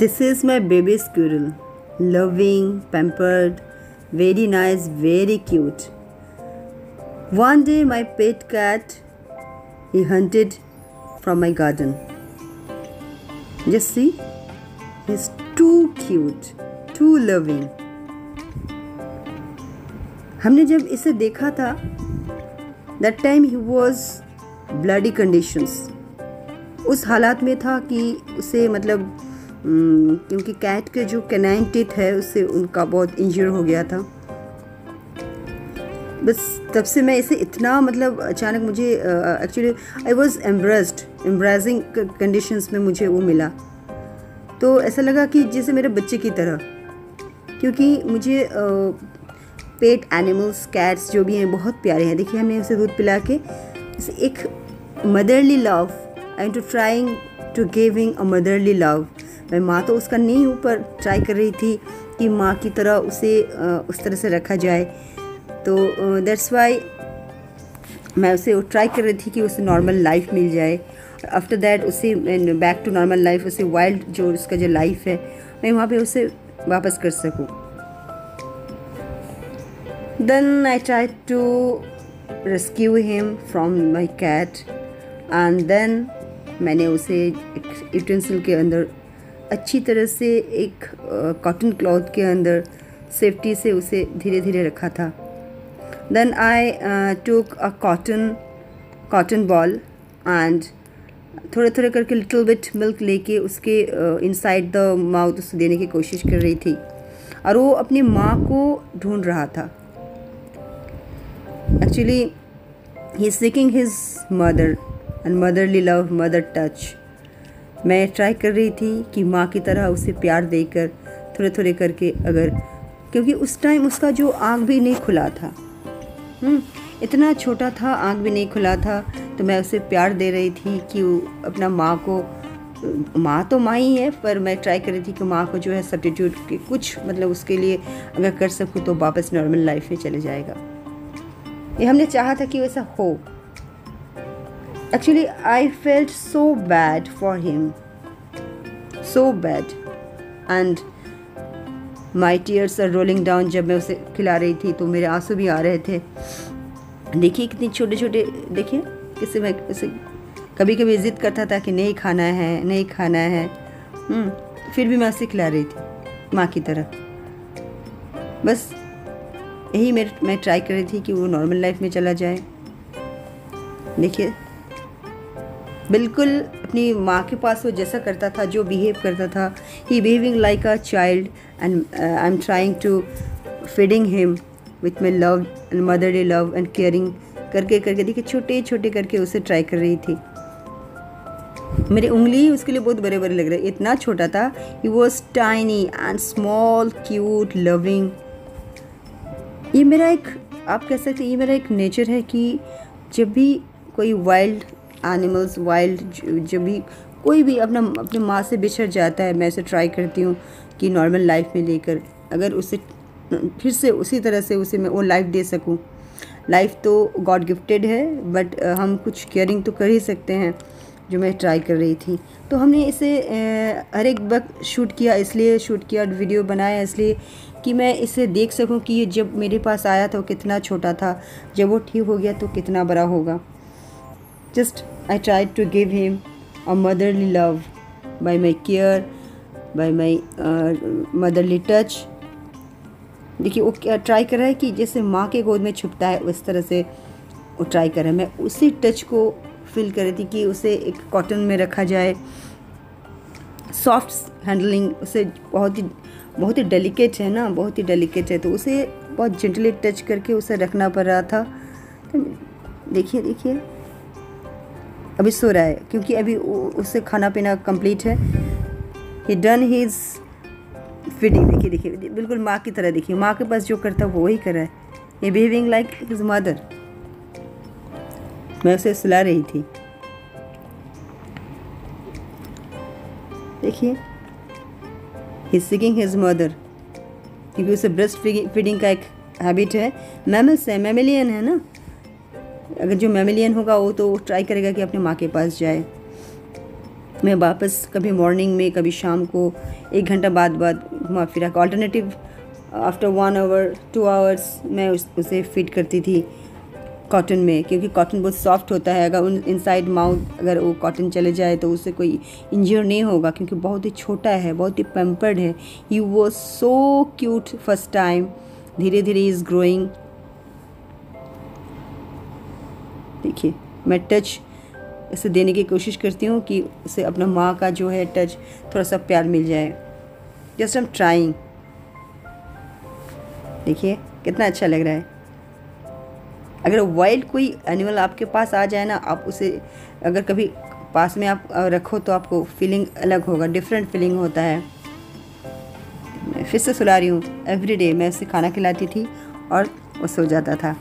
This is my baby squirrel. Loving, pampered, very nice, very cute. One day my pet cat, he hunted from my garden. Just see, he's too cute, too loving. हमने जब इसे देखा था, that time he was bloody conditions. उस हालात में था कि उसे मतलब क्योंकि कैट के जो कैनाइन टीथ है उससे उनका बहुत इंजर हो गया था। बस तब से मैं इसे इतना मतलब अचानक मुझे actually I was embarrassing conditions में मुझे वो मिला, तो ऐसा लगा कि जैसे मेरे बच्चे की तरह, क्योंकि मुझे पेट एनिमल्स कैट्स जो भी हैं बहुत प्यारे हैं। देखिए हमने उसे दूध पिला के एक motherly love, I am to trying to giving a motherly love. मैं माँ तो उसका नहीं हूँ, पर ट्राई कर रही थी कि माँ की तरह उसे उस तरह से रखा जाए। तो दैट्स वाई मैं उसे ट्राई कर रही थी कि उसे नॉर्मल लाइफ मिल जाए। आफ्टर दैट उसे बैक टू नॉर्मल लाइफ, उसे वाइल्ड जो उसका जो लाइफ है मैं वहाँ पे उसे वापस कर सकूँ। Then I try to rescue him from my cat and then मैंने उसे एक यूटेंसिल के अंदर अच्छी तरह से एक कॉटन क्लॉथ के अंदर सेफ्टी से उसे धीरे धीरे रखा था। Then I took a cotton ball and थोड़े थोड़े करके लिटिल बिट मिल्क लेके उसके इनसाइड द माउथ उसे देने की कोशिश कर रही थी, और वो अपनी माँ को ढूंढ रहा था। Actually he is seeking his mother and motherly love, mother touch. मैं ट्राई कर रही थी कि माँ की तरह उसे प्यार देकर थोड़े थोड़े करके, अगर क्योंकि उस टाइम उसका जो आँख भी नहीं खुला था, इतना छोटा था, आँख भी नहीं खुला था, तो मैं उसे प्यार दे रही थी कि वो अपना माँ को, माँ तो माँ ही है, पर मैं ट्राई कर रही थी कि माँ को जो है सब्स्टिट्यूट के कुछ मतलब उसके लिए अगर कर सकूँ तो वापस नॉर्मल लाइफ में चले जाएगा। ये हमने चाहा था कि वैसा हो। Actually, I felt so bad for him, so bad, and my tears are rolling down। जब मैं उसे खिला रही थी तो मेरे आंसू भी आ रहे थे। देखिए कितने छोटे छोटे, देखिए किसी में उसे कभी कभी जिद करता था कि नहीं खाना है, नहीं खाना है, फिर भी मैं उसे खिला रही थी माँ की तरह। बस यही मैं ट्राई कर रही थी कि वो नॉर्मल लाइफ में चला जाए। देखिए बिल्कुल अपनी माँ के पास वो जैसा करता था, जो बिहेव करता था, he behaving like a child and I am trying to feeding him with my love and motherly love and caring करके करके देखिए छोटे छोटे करके उसे ट्राई कर रही थी। मेरी उंगली उसके लिए बहुत बड़े बड़े लग रहे, इतना छोटा था। He was tiny and small, cute, loving. ये मेरा एक, आप कह सकते हैं ये मेरा एक नेचर है कि जब भी कोई वाइल्ड एनिमल्स, वाइल्ड जब भी कोई भी अपनी माँ से बिछड़ जाता है, मैं उसे ट्राई करती हूँ कि नॉर्मल लाइफ में लेकर अगर उसे फिर से उसी तरह से उसे मैं वो लाइफ दे सकूँ। लाइफ तो गॉड गिफ्टेड है, बट हम कुछ केयरिंग तो कर ही सकते हैं, जो मैं ट्राई कर रही थी। तो हमने इसे हर एक वक्त शूट किया, इसलिए शूट किया, वीडियो बनाया इसलिए कि मैं इसे देख सकूं कि ये जब मेरे पास आया था वो कितना छोटा था, जब वो ठीक हो गया तो कितना बड़ा होगा। Just I try to give him a motherly love by my care, by my motherly touch. देखिए वो क्या ट्राई कर रहा है कि जैसे माँ के गोद में छुपता है उस तरह से वो ट्राई कर रहा है। मैं उसी टच को फील कर रही थी कि उसे एक कॉटन में रखा जाए, सॉफ्ट हैंडलिंग, उसे बहुत ही डेलिकेट है ना, बहुत ही डेलिकेट है, तो उसे बहुत जेंटली टच करके उसे रखना पड़ रहा था। तो देखिए देखिए अभी सो रहा है, क्योंकि अभी उससे खाना पीना कंप्लीट है। ही डन हिज फीडिंग। देखिए देखिए बिल्कुल माँ की तरह, देखिए माँ के पास जो करता है वो वही कर रहा है। ये बिहेविंग लाइक हिज मदर। मैं उसे सुला रही थी, देखिए ही सीकिंग हिज मदर, क्योंकि उसे ब्रेस्ट फीडिंग का एक हैबिट है। मैमल्स है, मैमिलियन है ना, अगर जो मैमिलियन होगा वो तो ट्राई करेगा कि अपने माँ के पास जाए। मैं वापस कभी मॉर्निंग में कभी शाम को 1 घंटा बाद घुमा फिरा कर ऑल्टरनेटिव आफ्टर 1 आवर 2 आवर्स मैं उसे फिट करती थी कॉटन में, क्योंकि कॉटन बहुत सॉफ्ट होता है। अगर उन इनसाइड माउथ अगर वो कॉटन चले जाए तो उससे कोई इंजर नहीं होगा, क्योंकि बहुत ही छोटा है, बहुत ही पैम्पर्ड है। He was so cute first time. धीरे धीरे इज़ ग्रोइंग। देखिए मैं टच इसे देने की कोशिश करती हूँ कि उसे अपना माँ का जो है टच थोड़ा सा प्यार मिल जाए। Just I am trying. देखिए कितना अच्छा लग रहा है। अगर वाइल्ड कोई एनिमल आपके पास आ जाए ना, आप उसे अगर कभी पास में आप रखो तो आपको फीलिंग अलग होगा, डिफरेंट फीलिंग होता है। मैं फिर से सुला रही हूँ। एवरीडे मैं उसे खाना खिलाती थी और वो सो जाता था।